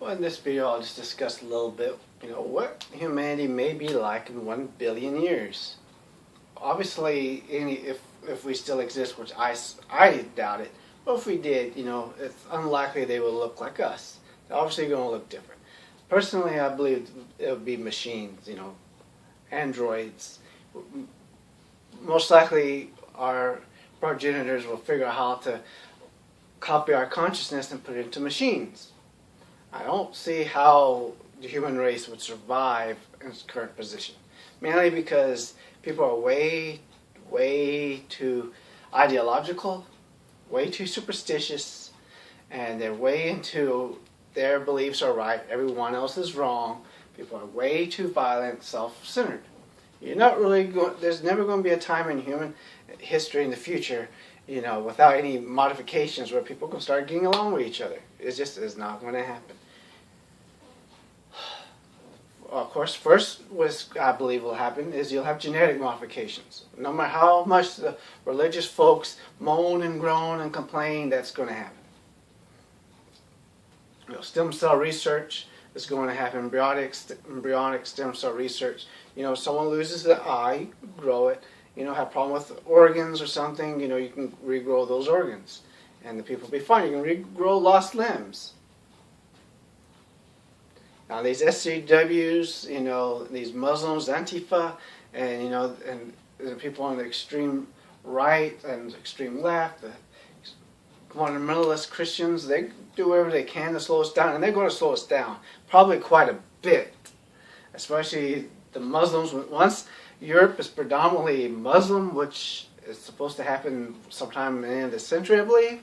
Well, in this video, I'll just discuss a little bit, what humanity may be like in 1 billion years. Obviously, if we still exist, which I doubt it, but if we did, it's unlikely they will look like us. They're obviously going to look different. Personally, I believe it would be machines, androids. Most likely, our progenitors will figure out how to copy our consciousness and put it into machines. I don't see how the human race would survive in its current position. Mainly because people are way too ideological, way too superstitious, and they're way into their beliefs are right, everyone else is wrong. People are way too violent, self-centered. There's never going to be a time in human history in the future, without any modifications where people can start getting along with each other. It just is not going to happen. Of course, first, what I believe will happen is you'll have genetic modifications. No matter how much the religious folks moan and groan and complain, that's going to happen. Stem cell research is going to happen. Embryonic stem cell research. Someone loses the eye, grow it. Have a problem with organs or something, you can regrow those organs. And the people will be fine. You can regrow lost limbs. Now these SJWs, these Muslims, Antifa, and and the people on the extreme right and extreme left, the fundamentalist Christians, they do whatever they can to slow us down, and they're going to slow us down, probably quite a bit. Especially the Muslims. Once Europe is predominantly Muslim, which is supposed to happen sometime in the end of the century, I believe,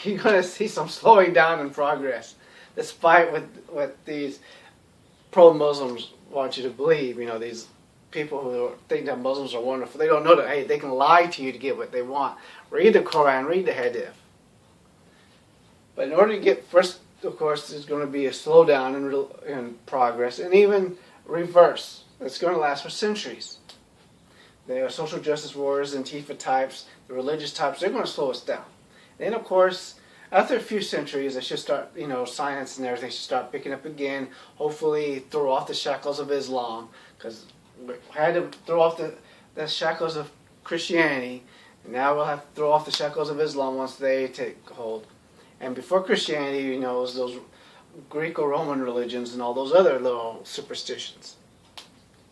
you're going to see some slowing down in progress, despite what these pro-Muslims want you to believe. These people who think that Muslims are wonderful, they don't know that, hey, they can lie to you to get what they want. Read the Quran, read the Hadith. But in order to get, first, of course, there's going to be a slowdown in progress, and even reverse. It's going to last for centuries. The social justice warriors, Antifa types, the religious types, they're going to slow us down. Then, of course, after a few centuries, they should start, science and everything should start picking up again. Hopefully throw off the shackles of Islam, because we had to throw off the shackles of Christianity. And now we'll have to throw off the shackles of Islam once they take hold. And before Christianity, it was those Greco-Roman religions and all those other little superstitions.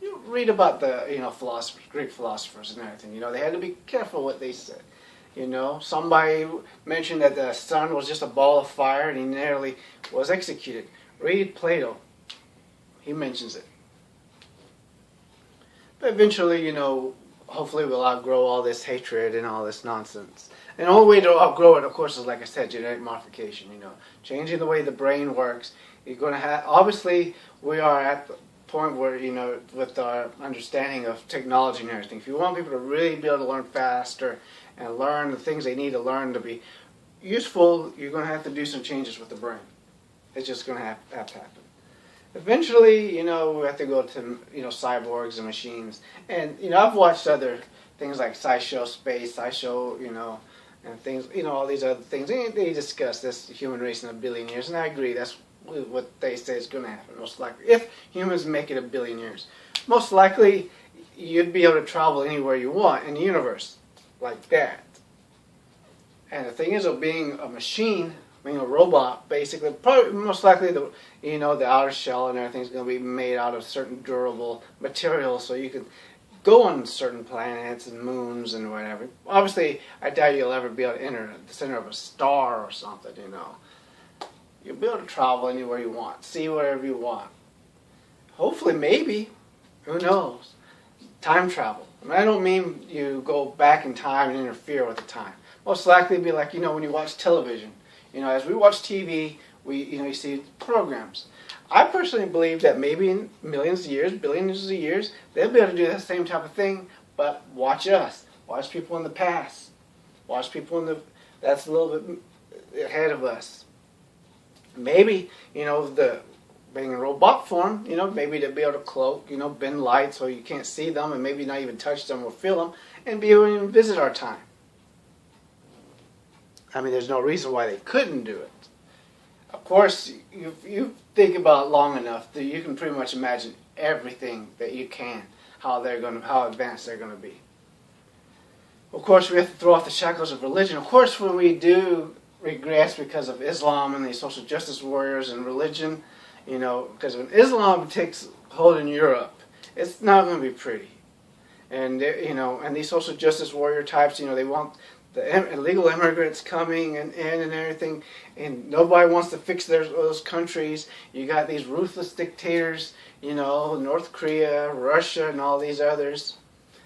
You read about the philosophers, Greek philosophers and everything. They had to be careful what they said. Somebody mentioned that the sun was just a ball of fire and he nearly was executed. Read Plato. He mentions it. But eventually, hopefully we'll outgrow all this hatred and all this nonsense. And the only way to outgrow it, of course, is, like I said, genetic modification. Changing the way the brain works. You're going to have, obviously, we are at the point where, with our understanding of technology and everything, if you want people to really be able to learn faster and learn the things they need to learn to be useful, you're going to have to do some changes with the brain. It's just going to have to happen. Eventually, we have to go to, cyborgs and machines. And, I've watched other things like SciShow Space, SciShow, and things, all these other things. They discuss this human race in 1 billion years, and I agree. That's what they say is going to happen, most likely. If humans make it 1 billion years. Most likely, you'd be able to travel anywhere you want in the universe, like that. And the thing is, of being a machine, being a robot, basically, probably most likely the outer shell and everything is going to be made out of certain durable materials, so you can go on certain planets and moons and whatever. Obviously, I doubt you'll ever be able to enter the center of a star or something. You'll be able to travel anywhere you want, see whatever you want. Hopefully, maybe, who knows? Time travel. I don't mean you go back in time and interfere with the time. Most likely it'd be like, when you watch television. As we watch TV, you see programs. I personally believe that maybe in millions of years, billions of years, they'll be able to do the same type of thing, but watch us. Watch people in the past. Watch people that's a little bit ahead of us. Maybe, being in robot form, maybe they'll be able to cloak, bend light so you can't see them and maybe not even touch them or feel them and be able to even visit our time. I mean, there's no reason why they couldn't do it. Of course, you think about it long enough that you can pretty much imagine everything that you can, how advanced they're going to be. Of course, we have to throw off the shackles of religion. Of course, when we do regress because of Islam and these social justice warriors and religion, because when Islam takes hold in Europe, it's not going to be pretty. And and these social justice warrior types, they want the illegal immigrants coming and everything, and nobody wants to fix those countries. You got these ruthless dictators, North Korea, Russia, and all these others.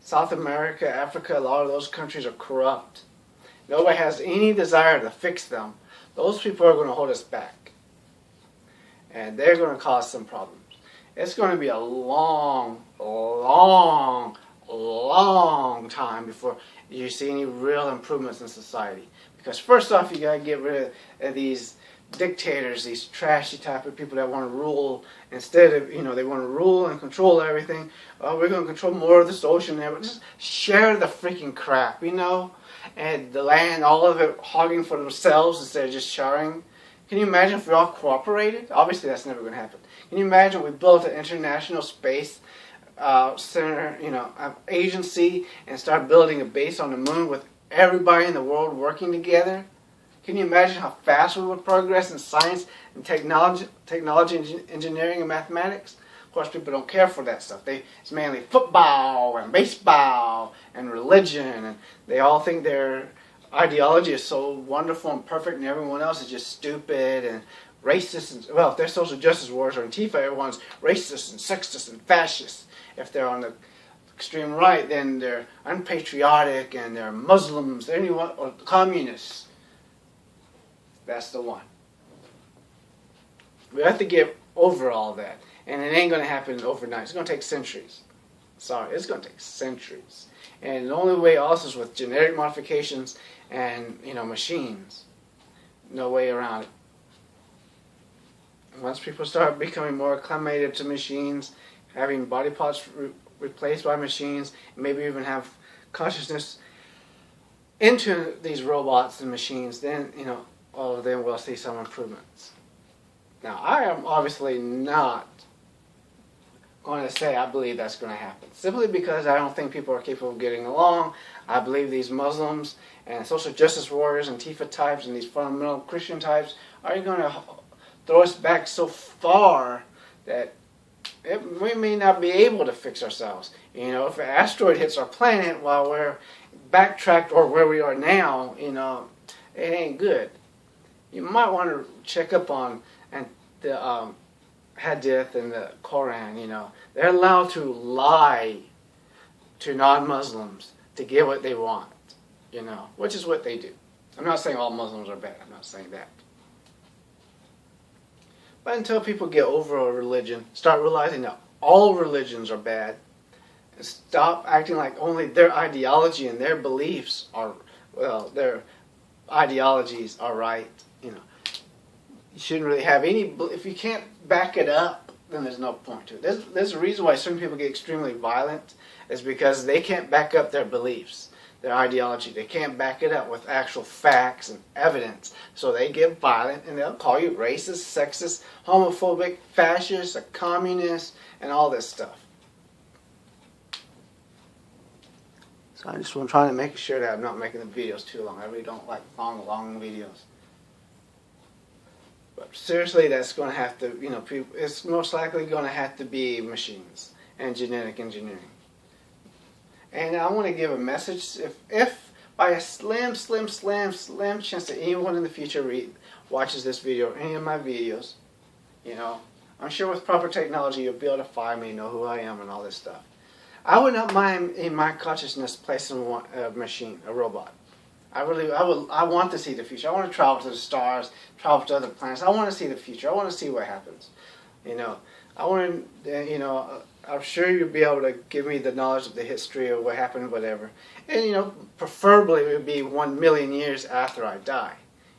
South America, Africa, a lot of those countries are corrupt. Nobody has any desire to fix them. Those people are going to hold us back. And they're going to cause some problems. It's going to be a long, long, long time before you see any real improvements in society. Because first off, you got to get rid of these dictators, these trashy type of people that want to rule. Instead of, they want to rule and control everything. We're going to control more of this ocean there. But just share the freaking crap, and the land, all of it hogging for themselves instead of just sharing. Can you imagine if we all cooperated? Obviously, that's never going to happen. Can you imagine we built an international space center, agency, and start building a base on the moon with everybody in the world working together? Can you imagine how fast we would progress in science and technology, engineering, and mathematics? Of course, people don't care for that stuff. It's mainly football and baseball and religion, and they all think their ideology is so wonderful and perfect, and everyone else is just stupid and racist. And, well, if they're social justice warriors or Antifa, everyone's racist and sexist and fascist. If they're on the extreme right, then they're unpatriotic and they're Muslims, or communists. That's the one. We have to get over all that. And it ain't going to happen overnight. It's going to take centuries. Sorry, it's going to take centuries. And the only way also is with genetic modifications and, machines. No way around it. Once people start becoming more acclimated to machines, having body parts replaced by machines, maybe even have consciousness into these robots and machines, then, then we'll see some improvements. Now, I am obviously not going to say I believe that's going to happen, simply because I don't think people are capable of getting along. I believe these Muslims and social justice warriors and Antifa types and these fundamental Christian types are going to throw us back so far that we may not be able to fix ourselves. If an asteroid hits our planet while we're backtracked or where we are now, it ain't good. You might want to check up on the Hadith and the Quran. They're allowed to lie to non-Muslims to get what they want, which is what they do. I'm not saying all Muslims are bad. I'm not saying that. But until people get over a religion, start realizing that all religions are bad, and stop acting like only their ideology and their beliefs are, their ideologies are right, you shouldn't really have any, if you can't back it up, then there's no point to it. There's a reason why certain people get extremely violent, is because they can't back up their beliefs, their ideology. They can't back it up with actual facts and evidence. So they get violent, and they'll call you racist, sexist, homophobic, fascist, a communist, and all this stuff. So I just want trying to make sure that I'm not making the videos too long. I really don't like long videos. But seriously, that's going to have to, it's most likely going to have to be machines and genetic engineering. And I want to give a message, if by a slim chance that anyone in the future watches this video or any of my videos, I'm sure with proper technology you'll be able to find me, know who I am and all this stuff. I would not mind in my consciousness placing a machine, a robot. I want to see the future. I want to travel to the stars, travel to other planets. I want to see the future. I want to see what happens. I want to, I'm sure you'll be able to give me the knowledge of the history of what happened, whatever. And, preferably it would be 1 million years after I die.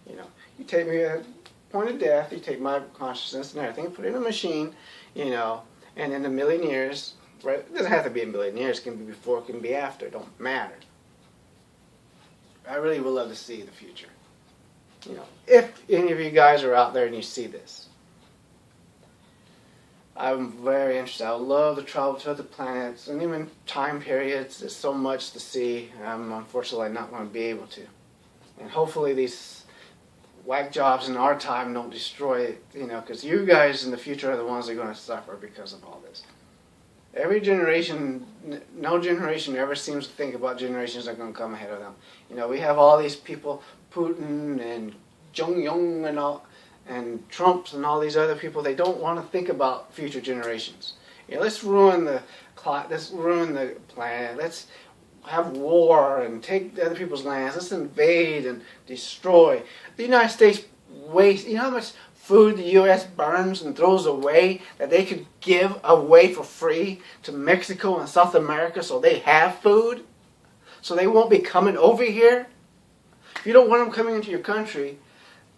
You take me at the point of death, you take my consciousness and everything, put it in a machine, and in a million years, right? It doesn't have to be a million years. It can be before, it can be after. It don't matter. I really would love to see the future. You know, if any of you guys are out there and you see this, I'm very interested. I would love to travel to other planets and even time periods. There's so much to see. I'm unfortunately not going to be able to. And hopefully these whack jobs in our time don't destroy it, you know, because you guys in the future are the ones that are going to suffer because of all this. Every generation, no generation ever seems to think about generations that are going to come ahead of them. You know, we have all these people, Putin and Jong-un and all, and Trump and all these other people. They don't want to think about future generations. You know, let's ruin the planet. Let's have war and take other people's lands. Let's invade and destroy. The United States waste. You know how much food the U.S. burns and throws away that they could give away for free to Mexico and South America so they have food? So they won't be coming over here? If you don't want them coming into your country,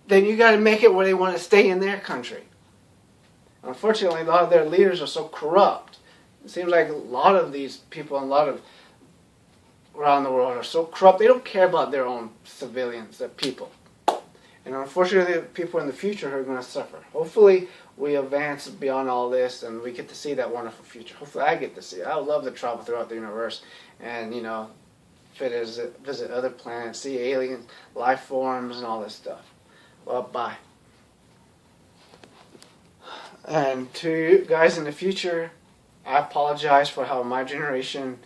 then you got to make it where they want to stay in their country. Unfortunately, a lot of their leaders are so corrupt. It seems like a lot of these people and a lot of around the world are so corrupt. They don't care about their own civilians, their people. And unfortunately, people in the future are going to suffer. Hopefully, we advance beyond all this and we get to see that wonderful future. Hopefully, I get to see it. I would love to travel throughout the universe and, you know, visit other planets, see alien life forms and all this stuff. Well, bye. And to you guys in the future, I apologize for how my generation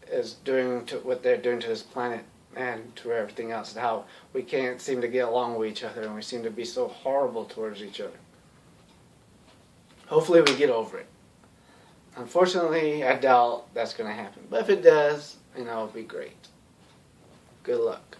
is doing to what they're doing to this planet and to everything else, and how we can't seem to get along with each other and we seem to be so horrible towards each other. Hopefully we get over it. Unfortunately, I doubt that's going to happen. But if it does, you know, it'll be great. Good luck.